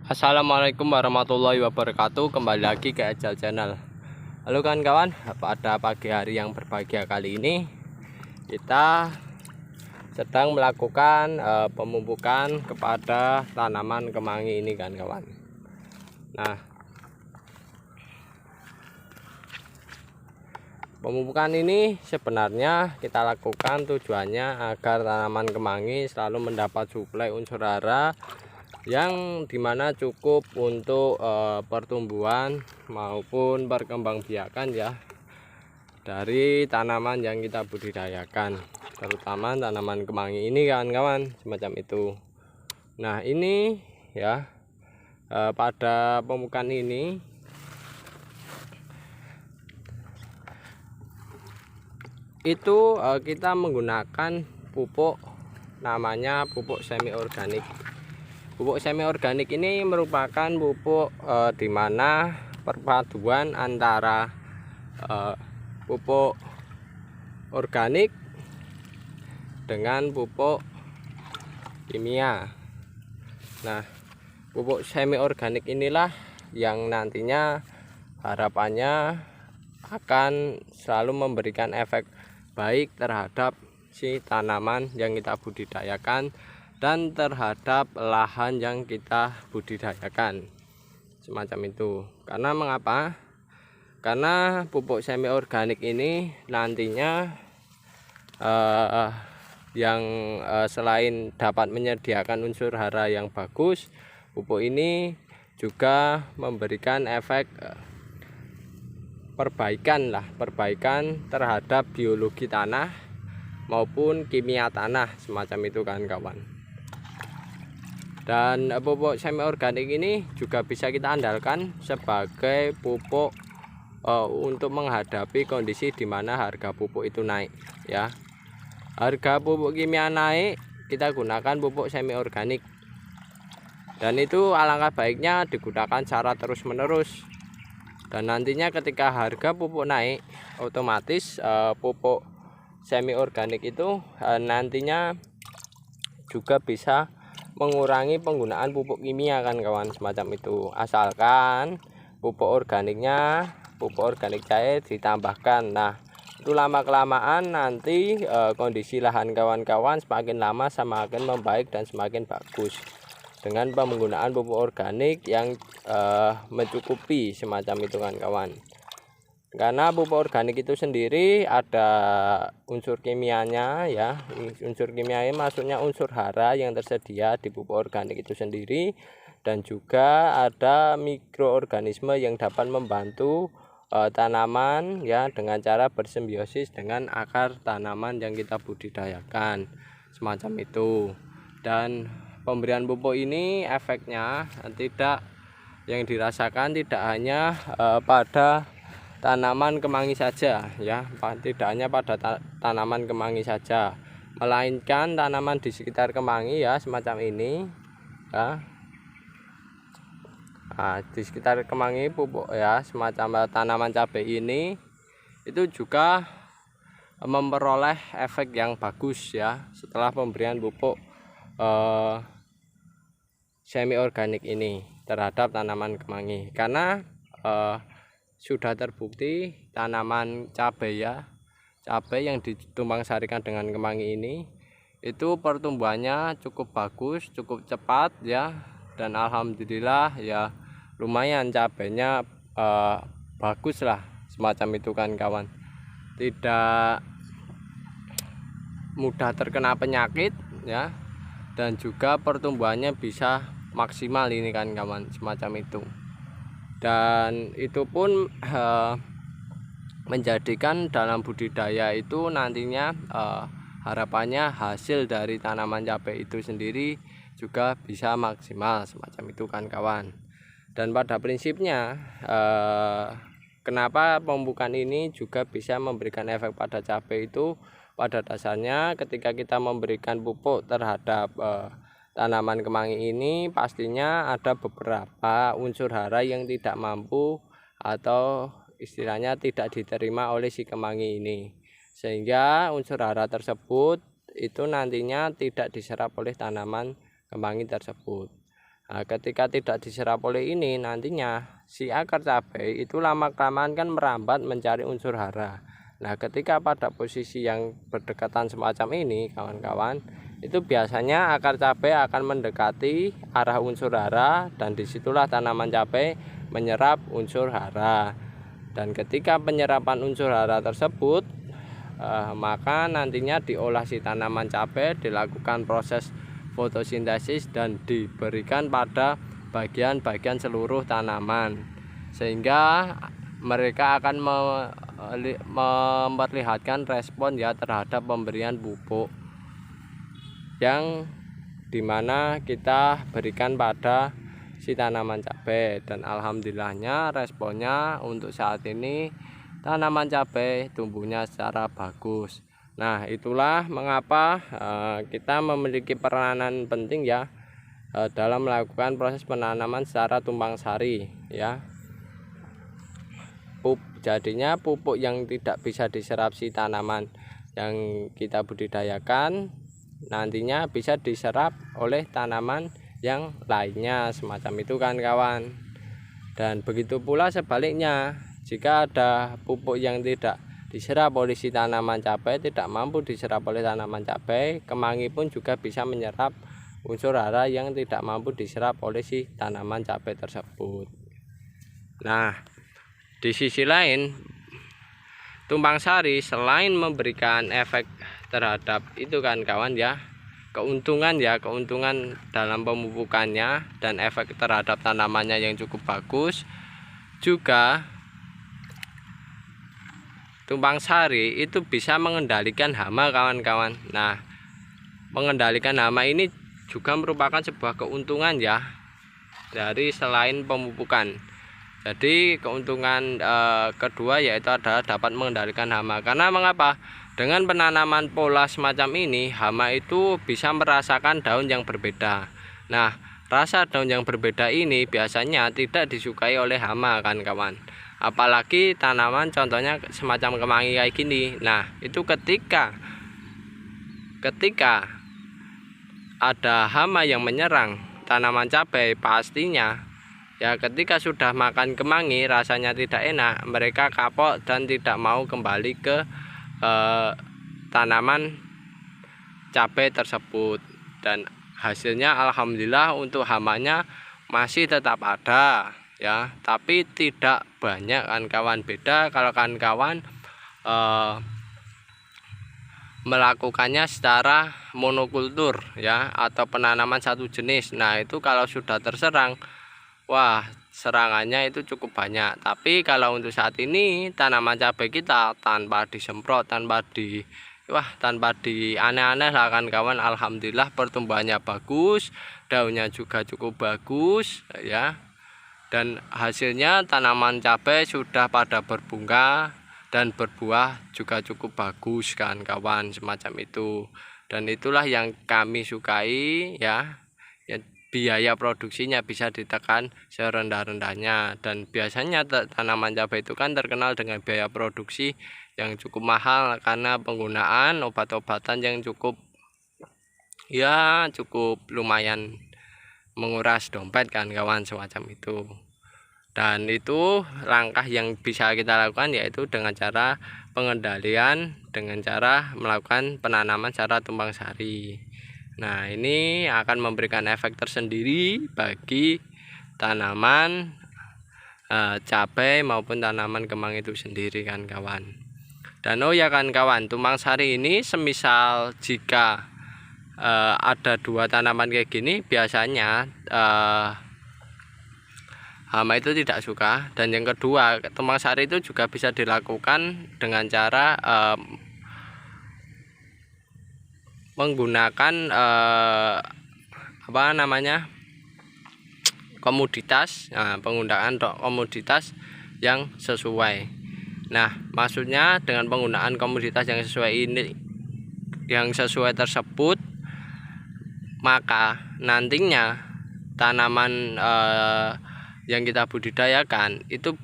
Assalamualaikum warahmatullahi wabarakatuh. Kembali lagi ke Ejal Channel. Halo kawan-kawan, pada pagi hari yang berbahagia kali ini kita sedang melakukan pemupukan kepada tanaman kemangi ini kan kawan. Nah, pemupukan ini sebenarnya kita lakukan tujuannya agar tanaman kemangi selalu mendapat suplai unsur hara yang dimana cukup untuk pertumbuhan maupun perkembangbiakan ya dari tanaman yang kita budidayakan, terutama tanaman kemangi ini kawan-kawan, semacam itu. Nah ini ya, pada pemupukan ini itu kita menggunakan pupuk namanya pupuk semi organik. Pupuk semi organik ini merupakan pupuk di mana perpaduan antara pupuk organik dengan pupuk kimia. Nah, pupuk semi organik inilah yang nantinya harapannya akan selalu memberikan efek baik terhadap si tanaman yang kita budidayakan dan terhadap lahan yang kita budidayakan, semacam itu. Karena mengapa? Karena pupuk semi organik ini nantinya selain dapat menyediakan unsur hara yang bagus, pupuk ini juga memberikan efek perbaikan terhadap biologi tanah maupun kimia tanah, semacam itu kan kawan. Dan pupuk semi organik ini juga bisa kita andalkan sebagai pupuk untuk menghadapi kondisi di mana harga pupuk itu naik ya. Harga pupuk kimia naik, kita gunakan pupuk semi organik. Dan itu alangkah baiknya digunakan secara terus-menerus. Dan nantinya ketika harga pupuk naik, otomatis pupuk semi organik itu nantinya juga bisa mengurangi penggunaan pupuk kimia kan kawan, semacam itu. Asalkan pupuk organik cair ditambahkan. Nah, itu lama kelamaan nanti kondisi lahan kawan-kawan semakin lama semakin membaik dan semakin bagus dengan penggunaan pupuk organik yang mencukupi, semacam itu kan kawan. Karena pupuk organik itu sendiri ada unsur kimianya ya. Unsur kimianya maksudnya unsur hara yang tersedia di pupuk organik itu sendiri, dan juga ada mikroorganisme yang dapat membantu tanaman ya dengan cara bersimbiosis dengan akar tanaman yang kita budidayakan, semacam itu. Dan pemberian pupuk ini efeknya yang dirasakan tidak hanya pada tanaman kemangi saja ya, tidak hanya pada tanaman kemangi saja, melainkan tanaman di sekitar kemangi ya, semacam ini ya. Nah, di sekitar kemangi pupuk ya, semacam tanaman cabai ini itu juga memperoleh efek yang bagus ya setelah pemberian pupuk semi organik ini terhadap tanaman kemangi. Karena sudah terbukti tanaman cabai ya, cabai yang ditumbang sarikan dengan kemangi ini itu pertumbuhannya cukup bagus, cukup cepat ya, dan alhamdulillah ya lumayan cabainya bagus lah, semacam itu kan kawan. Tidak mudah terkena penyakit ya, dan juga pertumbuhannya bisa maksimal ini kan kawan, semacam itu. Dan itu pun menjadikan dalam budidaya itu nantinya harapannya hasil dari tanaman cabai itu sendiri juga bisa maksimal, semacam itu kan kawan. Dan pada prinsipnya kenapa pemupukan ini juga bisa memberikan efek pada cabai itu, pada dasarnya ketika kita memberikan pupuk terhadap tanaman kemangi ini pastinya ada beberapa unsur hara yang tidak mampu atau istilahnya tidak diterima oleh si kemangi ini, sehingga unsur hara tersebut itu nantinya tidak diserap oleh tanaman kemangi tersebut. Nah, ketika tidak diserap oleh ini, nantinya si akar cabai itu lama-kelamaan kan merambat mencari unsur hara. Nah, ketika pada posisi yang berdekatan semacam ini, kawan-kawan, itu biasanya akar cabai akan mendekati arah unsur hara, dan disitulah tanaman cabai menyerap unsur hara. Dan ketika penyerapan unsur hara tersebut, maka nantinya diolah si tanaman cabai, dilakukan proses fotosintesis dan diberikan pada bagian-bagian seluruh tanaman, sehingga mereka akan memperlihatkan respon ya terhadap pemberian pupuk yang dimana kita berikan pada si tanaman cabai. Dan alhamdulillahnya responnya untuk saat ini tanaman cabai tumbuhnya secara bagus. Nah, itulah mengapa kita memiliki peranan penting ya dalam melakukan proses penanaman secara tumpang sari ya. Jadinya pupuk yang tidak bisa diserap si tanaman yang kita budidayakan nantinya bisa diserap oleh tanaman yang lainnya, semacam itu kan kawan. Dan begitu pula sebaliknya, jika ada pupuk yang tidak diserap oleh si tanaman cabai, tidak mampu diserap oleh tanaman cabai, kemangi pun juga bisa menyerap unsur hara yang tidak mampu diserap oleh si tanaman cabai tersebut. Nah, di sisi lain, tumpang sari selain memberikan efek terhadap itu kan kawan ya, keuntungan dalam pemupukannya dan efek terhadap tanamannya yang cukup bagus, juga tumpang sari itu bisa mengendalikan hama kawan-kawan. Nah, mengendalikan hama ini juga merupakan sebuah keuntungan ya dari selain pemupukan. Jadi keuntungan kedua yaitu adalah dapat mengendalikan hama. Karena mengapa? Dengan penanaman pola semacam ini, hama itu bisa merasakan daun yang berbeda. Nah, rasa daun yang berbeda ini biasanya tidak disukai oleh hama kan kawan. Apalagi tanaman contohnya semacam kemangi kayak gini. Nah, itu ketika ada hama yang menyerang tanaman cabai, pastinya ya ketika sudah makan kemangi rasanya tidak enak, mereka kapok dan tidak mau kembali ke tanaman cabai tersebut. Dan hasilnya alhamdulillah untuk hamanya masih tetap ada ya, tapi tidak banyak kan kawan. Beda kalau kawan-kawan melakukannya secara monokultur ya, atau penanaman satu jenis. Nah, itu kalau sudah terserang, wah, serangannya itu cukup banyak. Tapi kalau untuk saat ini tanaman cabai kita tanpa disemprot, tanpa di aneh-aneh lah kan kawan, alhamdulillah pertumbuhannya bagus, daunnya juga cukup bagus ya. Dan hasilnya tanaman cabai sudah pada berbunga dan berbuah juga cukup bagus kan kawan, semacam itu. Dan itulah yang kami sukai ya, biaya produksinya bisa ditekan serendah-rendahnya. Dan biasanya tanaman cabai itu kan terkenal dengan biaya produksi yang cukup mahal karena penggunaan obat-obatan yang cukup lumayan menguras dompet kan kawan, semacam itu. Dan itu langkah yang bisa kita lakukan yaitu dengan cara pengendalian, dengan cara melakukan penanaman secara tumpang sari. Nah, ini akan memberikan efek tersendiri bagi tanaman cabai maupun tanaman kemang itu sendiri kan kawan. Dan oh ya kan kawan, tumpang sari ini semisal jika ada dua tanaman kayak gini, biasanya hama itu tidak suka. Dan yang kedua, tumpang sari itu juga bisa dilakukan dengan cara menggunakan komoditas. Nah, penggunaan komoditas yang sesuai. Nah, maksudnya dengan penggunaan komoditas yang sesuai tersebut, maka nantinya tanaman yang kita budidayakan itu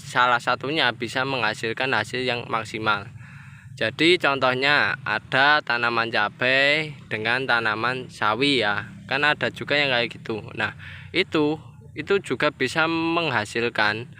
salah satunya bisa menghasilkan hasil yang maksimal. Jadi contohnya ada tanaman cabai dengan tanaman sawi ya. kan ada juga yang kayak gitu. Nah itu juga bisa menghasilkan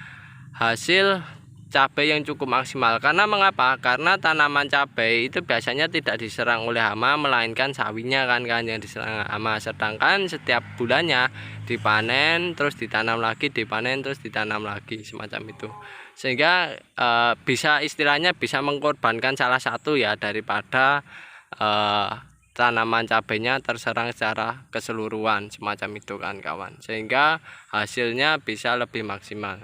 hasil cabai yang cukup maksimal. Karena mengapa? Karena tanaman cabai itu biasanya tidak diserang oleh hama, melainkan sawinya kan yang diserang hama. Sedangkan setiap bulannya dipanen terus ditanam lagi, dipanen terus ditanam lagi, semacam itu. Sehingga bisa istilahnya bisa mengkorbankan salah satu ya, daripada tanaman cabainya terserang secara keseluruhan, semacam itu kan kawan. Sehingga hasilnya bisa lebih maksimal.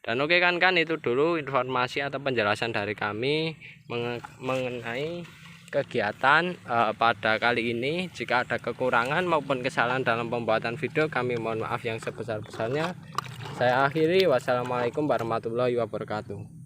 Dan oke kan itu dulu informasi atau penjelasan dari kami mengenai kegiatan pada kali ini. Jika ada kekurangan maupun kesalahan dalam pembuatan video, kami mohon maaf yang sebesar-besarnya. Saya akhiri, wassalamualaikum warahmatullahi wabarakatuh.